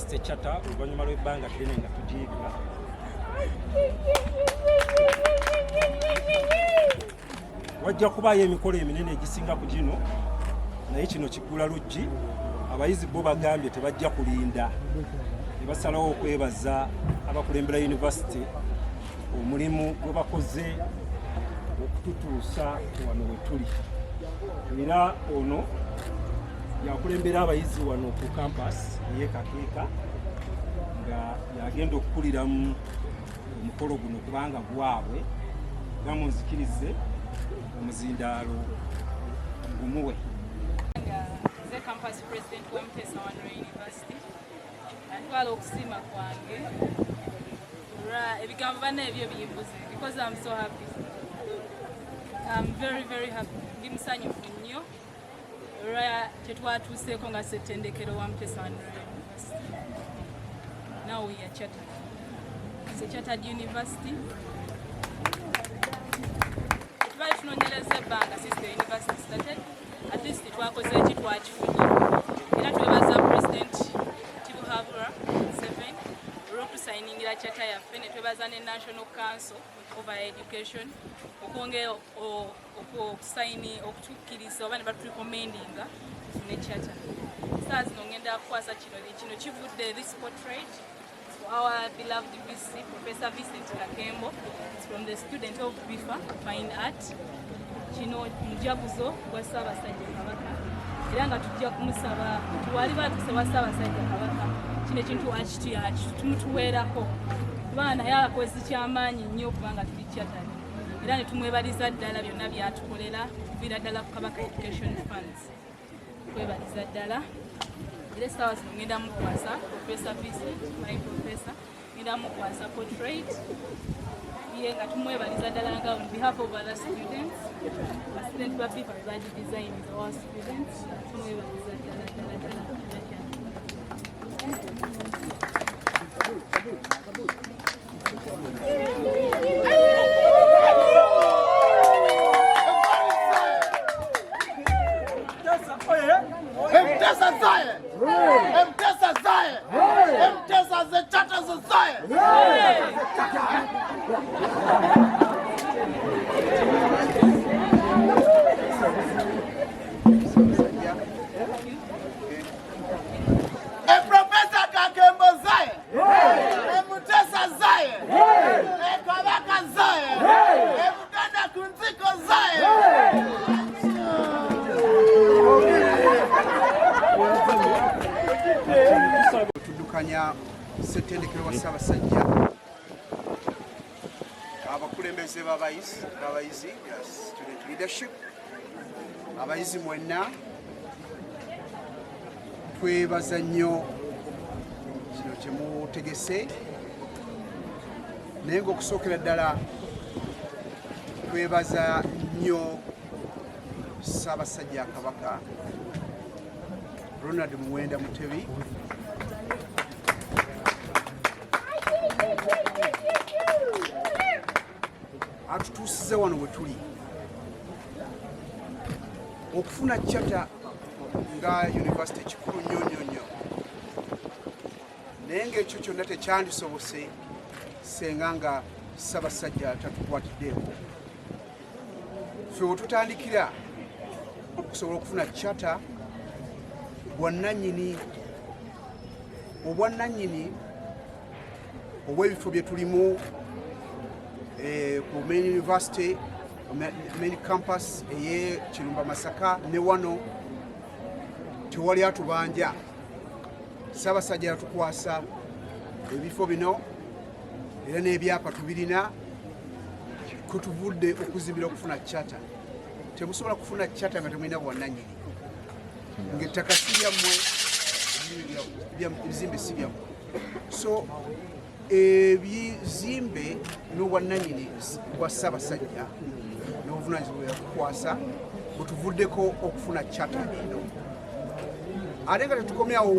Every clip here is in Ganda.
University Charter oluvannyuma lw'ebbanga ddene nga tugiyiga. Wajja kubaayo emikolo eminene egisinga ku gino, naye kino kiggula luggi. Abayizi bo bagambye tebajja kulinda, ne basalawo okwebaza abakulembera yunivasite omulimu gwe bakoze okututuusa wano we tuli. Era ono yakulembera abayizi wano ku kampasi ey'Ekakeeka nga yagenda okukuliramu omukolo guno kubanga gwabwe bamunzikirize omuzindaalo gumuwe. The campus president wa Muteesa I Royal University. Atwala okusiima kwange ebigambo banne ebyo biyimbuze because I'm so happy. I'm very happy. Ndi musanyufu nnyo kyetwatuuseeko nga ssettendekero wa Muteesa I Royal University. Now we are chartered. It's a chartered university. Twali tunoonyereza ebbanga since the university started. At least twakoze eki twakifuna. Era twebaza President Tibuhabura 7 olw'okutusayingira charter yaffe, ne twebaza ne National Council over Education okwongera okutukkiriza oba ne baturecommendinga tufune charter. Saa zino ngenda kukwasa kino kivudde this portrait for our beloved VC, Professor Vincent Kakembo. It's from the student of BIFA, Fine Art. Kino mujaguzo gwa Ssaabasajja Kabaka era nga tujja kumusaba tuwali batusaba Ssaabasajja Kabaka kino ekintu tumutuweerako kubanga naye akoze kyamaanyi nnyo kubanga tuli chartered era ne tumwebaliza ddala byonna byatukolera kuviira ddala ku Kabaka Education Funds. Twebaliza ddala era essaawa zino ngenda mukwasa Professor Vincent, my professor, ngenda mukwasa portrait nga tumwebaliza ddala nga on behalf of other students. Students ba BIFA badi design is our students. Tumwebaliza ddala. Tuddukanya ssettendekero wa Ssaabasajja abakulembeze b'abayizi student leadership, abayizi mwenna twebaza nnyo kino kye mutegese, naye ng'okusookera ddala twebaza nnyo Ssaabasajja Kabaka Ronald Muwenda Mutebi atutuusize wano we tuli okufuna charter nga university kikulu nnyo naye ng'ekyo kyonna tekyandisobose senga nga Ssaabasajja tatukwatiddeeko. Ffe we tutandikira okusobola okufuna charter obwannannyini obw'ebifo bye tulimu ku main university, main campus eye Kirumba Masaka ne wano tewali atubanja. Ssaabasajja yatukwasa ebifo bino era n'ebyapa tubirina kutuvudde okuzimbira okufuna charter. Temusobola kufuna charter nga temulina bwannannyini, ng'ettaka si lyammwe, ebizimbe si byammwe. So ebizimbe n'obwannannyini bwa Ssaabasajja n'obuvunaanyizibwa yakukwasa bwe tuvuddeko okufuna charter eno. Ate nga tetukomyawo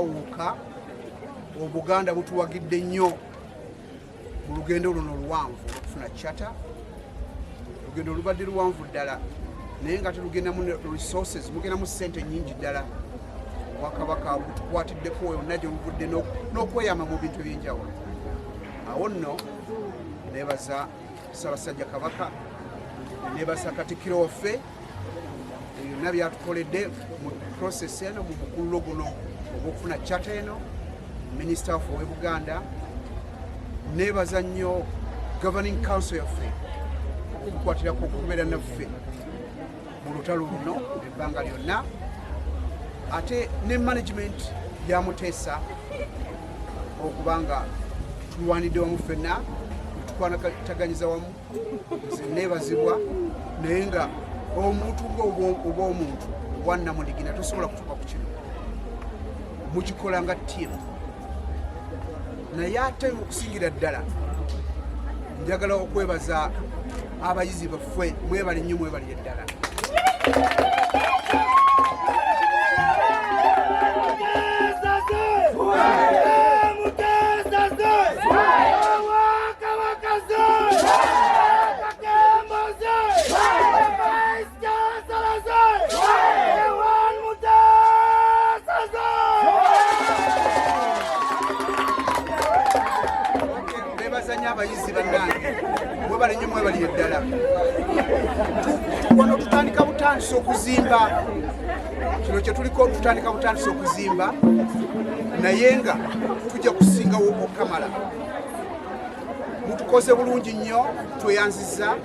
wokka, Obuganda butuwagidde nnyo mu lugendo luno luwanvu okufuna charter. Lugendo lubadde luwanvu ddala naye nga telugendamu resources, mugendamu ssente nnyingi ddala obwakabaka butukwatiddeko yonna gye buvudde n'okweyama mu bintu ebyenjawulo. Awo nno neebaza Ssaabasajja Kabaka, neebaza Katikkiro waffe byonna byatukoledde mu process eno, mu mukululo guno ogw'okufuna charter eno, Minisita waffe ow'e Buganda. Neebaza nnyo Governing Council yaffe okukwatirako okubeera naffe mu lutalo luno ebbanga lyonna, ate ne management ya Muteesa okubanga tulwanidde wamu ffenna, tukwanataganyiza wamu. Nze neebazibwa, naye nga omuntu oba omuntu wannamundigina tosobola kutuuka ku kino, mukikola nga ttiimu. Naye ate okusingira ddala njagala okwebaza abayizi baffe, mwebale nnyo, mwebalire ddala. Abayizi bannange mwebale nnyo, mwebalire ddala. Wano tutandika butandisa okuzimba, kino kye tuliko, tutandika butandisa okuzimba, naye nga tujja kusingawo okamala. Mutukoze bulungi nnyo, tweyanziza.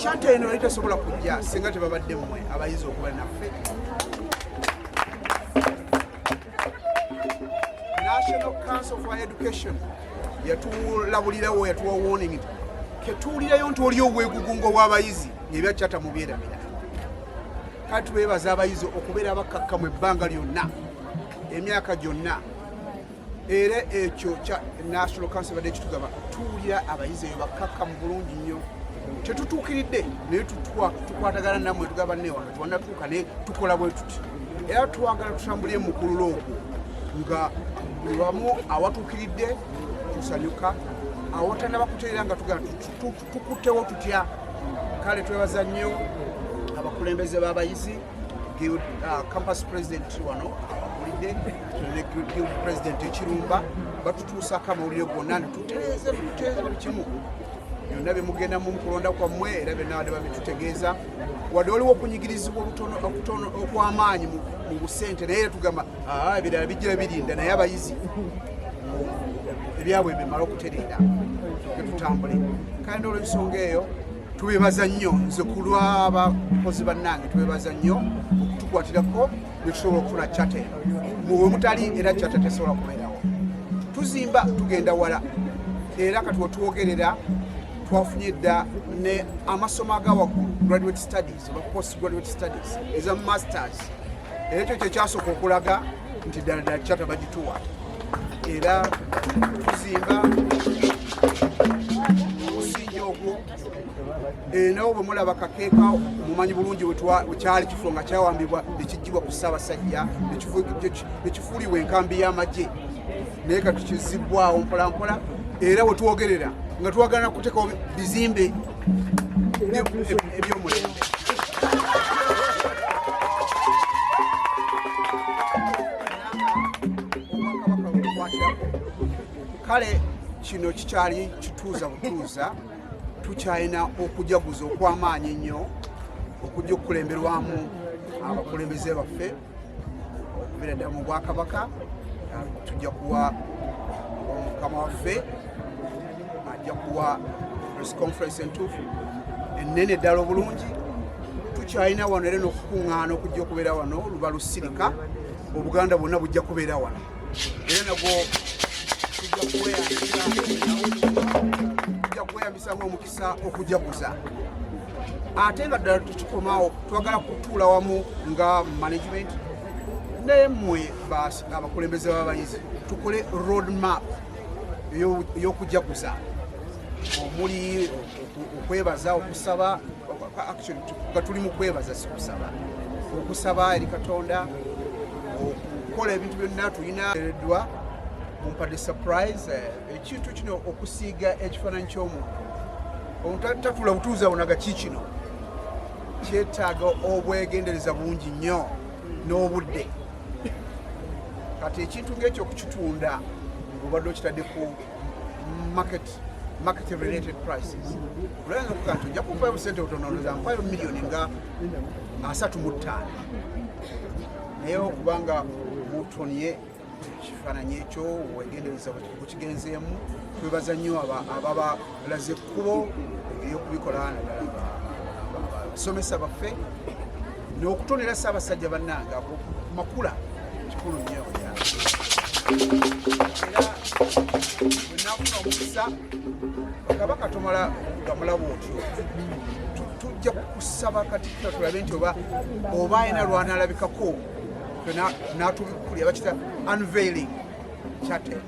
Charter eno yali tasobola kujja singa tebabadde mmwe abayizi okuba naffe. National Council for Education yatulabulirawo, yatuwa warning ketuwulirayo nti oli obwegugungo bw'abayizi ebya charter mubyeramira. Kati twebaza abayizi okubeera abakakkamu ebbanga lyonna, emyaka gyonna. Era ekyo kya National Council badde kitugamba tuwulira abayizi eyo bakakkamu bulungi nnyo. Tetutuukiridde naye tukwatagana nammwe, tugamba ne wano tewannatuuka naye tukola bwe tuti. Era twagala tutambulire mu mukululo ogwo nga buli wamu awatuukiridde tusanyuka, awatannaba kuteera nga tugamba tukuttewo tutya. Kale twebaza nnyo abakulembeze b'abayizi, campus president wano abakulidde, ne guild president Ekirumba, batutuusako amawulire gonna ne tutereeza buli kimu. Byonna bye mugenda mu kulonda kwammwe era byonna wadde babitutegeeza. Wadde waliwo okunyigirizibwa okutono okw'amaanyi mu busente, naye tugamba ebirala bijja birinda, naye abayizi ebyabwe bimala okutereera tetutambule. Kandi olw'ensonga eyo tubebaza nnyo, nze ku lw'abakozi bannange tubebaza nnyo okutukwatirako ne tusobola okufuna charter eno. Muwe mutali era charter tesobola kubeerawo. Tuzimba tugenda wala, era kati wetwogerera twafunye dda ne amasomo agawaggulu, graduate studies oba post graduate studies, eza masters. Era ekyo kyekyasooka okulaga nti ddala charter bagituwa. Era tuzimba omusingi ogwo. Nawo bwe mulaba kakeeka mumanyi bulungi wekyali kifo nga kyawambibwa nekigibwa ku Ssaabasajja nekifuulibwa enkambi y'amagye, naye kati kizibbwawo mpolampola. Era wetwogerera nga twagala kuteekawo bizimbe eby'omulembe. Kale kino kikyali kituuza butuuza, tukyalina okujaguza okw'amaanyi ennyo okujja okukulemberwamu abakulembeze baffe okubeera ddala mu Bwakabaka. Tujja kuwa omukama waffe, ajja kuwa press conference entuufu ennene ddala obulungi. Tukyalina wano era n'okukuŋŋaana okujja okubeera wano luba lusirika, Obuganda bwonna bujja kubeera wano. Era nagwo tujja kweyambisaamu omukisa okujaguza. Ate nga ddala tukikomaawo, twagala kutuula wamu nga management ne mmwe abakulembeze b'abayizi, tukole road map ey'okujaguza, omuli okwebaza, okusaba. Actually nga tuli mu kwebaza, si kusaba. Okusaba eri Katonda, okukola ebintu byonna tulina eddwa. Mumpadde surprise ekintu kino, okusiiga ekifaananyi ky'omuntu. Omuntu tatula butuuza bonaga kikino kyetaaga obwegendereza bungi nnyo n'obudde. kati ekintu ng'ekyo okukitunda ng'obadde okitaddeko market related prices olwayinza okuga nti ojja kumpayo busente butonoza mpayo miliyoni nga 35 naye okubanga mutonye ekifaananyi ekyo wegendereza kukigenzeemu twebaza nnyo ababa laze ekkubo eryokubikola naddala abasomesa baffe n'okutonera Ssaabasajja bannanga makula kikulu nnyo era bwenafuna omukisa Kabaka tomala gamulaba otyo tujja kusaba Katikkiro tulabe nti oba ayina lwanalabikako n'atubikulya bakita unveiling charter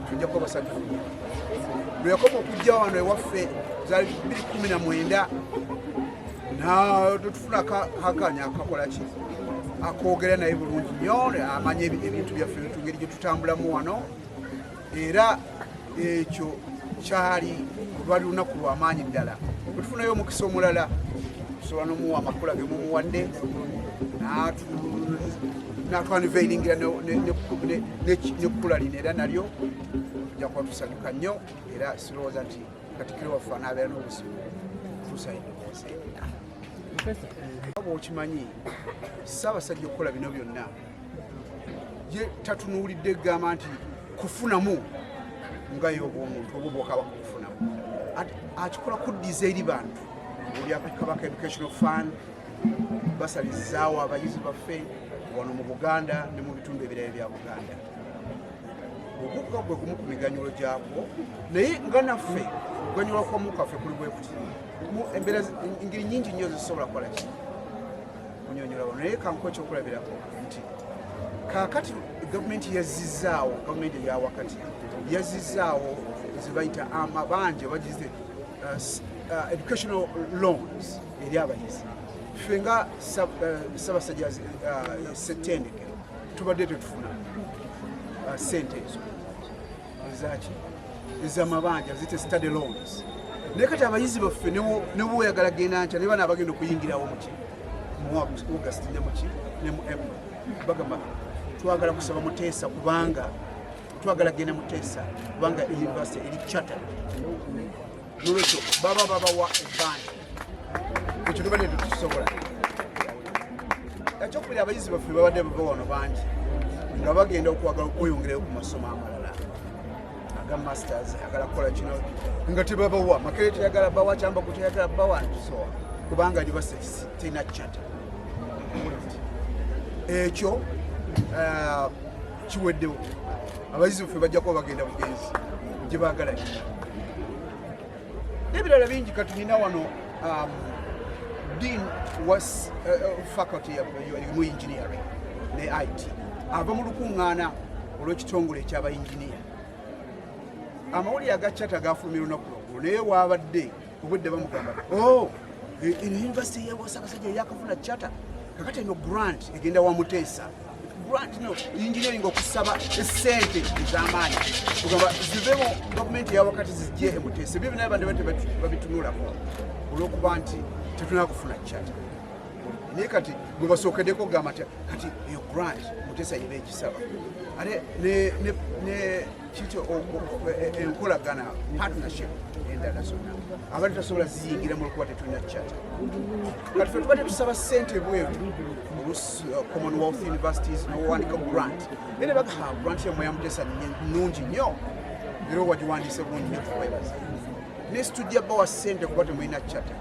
tujja kuba basajja lwe yakoma okujja wano ewaffe za 2019 tufuna kakanya akakola ki akoogera naye bulungi nnyo amanya ebintu byaffe tungeri gye tutambulamu wano era ekyo kyali lwali lunaku lw'amaanyi ddala bwe tufunayo omukisa omulala tusobola n'omuwa amakula ge mumuwadde n'atwanveilingira nekkula lino era nalyo tujja kuba tusanyuka nnyo era sirowooza nti Katikkiro waffe anaabeera n'obuzibu tusaiddekoseera bwokimanyi Ssaabasajja okukola bino byonna ye tatunuulidde gamba nti kufunamu nga y'obw'omuntu obwo bw'okaba kufunamu akikola kuddiza eri bantu oli Kabaka Educational Fund basalizaawo abayizi baffe wano mu Buganda ne mu bitundu ebirala bya Buganda ogukka gwe gumu ku miganyulo gyakwo naye nga naffe okuganyulwa kwamu kwaffe kuli bwe kuti embeera engeri nnyingi nnyo zisobola kukola ki kunyonyola wano naye kankuwa ekyokulabirako nti kaakati gavumenti yazizaawo gavumenti eya wakati yazizaawo zebayita amabanja bagize educational loans eri abayizi ffe nga Ssaabasajja Ssettendekero tubadde tetufuna sente ezo ezaki ez'amabanja zite study loans naye kati abayizi baffe ne bweyagala genda ntya ne bana abagenda okuyingirawo muki mu August ne muki ne mu April bagamba twagala kusaba Muteesa kubanga twagala genda Muteesa kubanga university eri charter nolwekyo baba babawa ebbanja ekyo tubadde tetukisobola ekyokubiri abayizi baffe babadde bava wano bangi nga bagenda okwagala okweyongerayo ku masomo amalala aga masters agala kukola kino nga tebabawa Makerere teyagala bawa Kyambogo teyagala bawa ntisowa kubanga university terina charter ekyo kiweddewo abayizi baffe bajja kuba bagenda bugenzi gye baagala n'ebirala bingi katulina wano dean was faculty mu engineering ne IT ava mu lukuŋŋaana olw'ekitongole ekyabayinginiya amawulire agakyata gafulumira olunaku lwaggulo naye waabadde obudde bamugamba eno university yewa Ssaabasajja yakafuna charter kakati eno grant egenda wa Muteesa grant no engineering okusaba essente ez'amaanyi kugamba zivemo gavumenti eya wakati zijje e Muteesa ebyo binaye bande babitunulako olw'okuba nti tetunaa kufuna charter naye kati gwe basookeddeko kugamba nti kati eyo grant Muteesa yiba ekisaba ate ne kityo enkolagana partnership endala zonna abali tasobola ziyingiramu olwokuba tetulina charter kati fe tubadde tusaba ssente bweru Commonwealth universities n'owandika grant era bagamba grant yamwe ya Muteesa nnungi nnyo era wagiwandiise bulungi nnyo tukwebaza naye situjja bawa ssente kuba temulina charter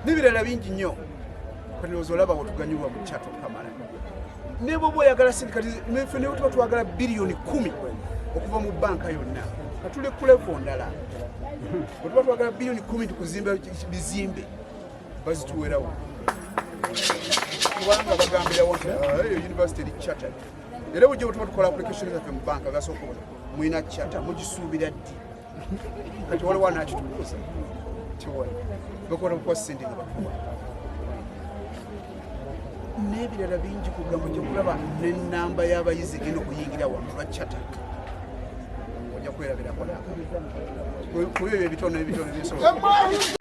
n'ebirala bingi nnyo kati olaba wetuganyulwa mu charter okamala ne bwe oyagala ssente kati ffe ne tuba twagala biliyoni 10 okuva mu banka yonna katule ku level ndala bwe tuba twagala biliyoni 10 tukuzimba bizimbe bazituwerawo kubanga bagambirawo nti eyo university eri chartered era bujja bwe tuba tukola application zaffe mu banka gasooka mulina charter mugisuubira ddi kati waliwo anakitubuuza tiwali bakwata kukuwa ssente nga bakuwa n'ebirala bingi kugamba gyokulaba n'ennamba y'abayizi egenda okuyingira wano lwa charter ojja kwerabirako naaka ku ebyo ebitono ebitono byesobola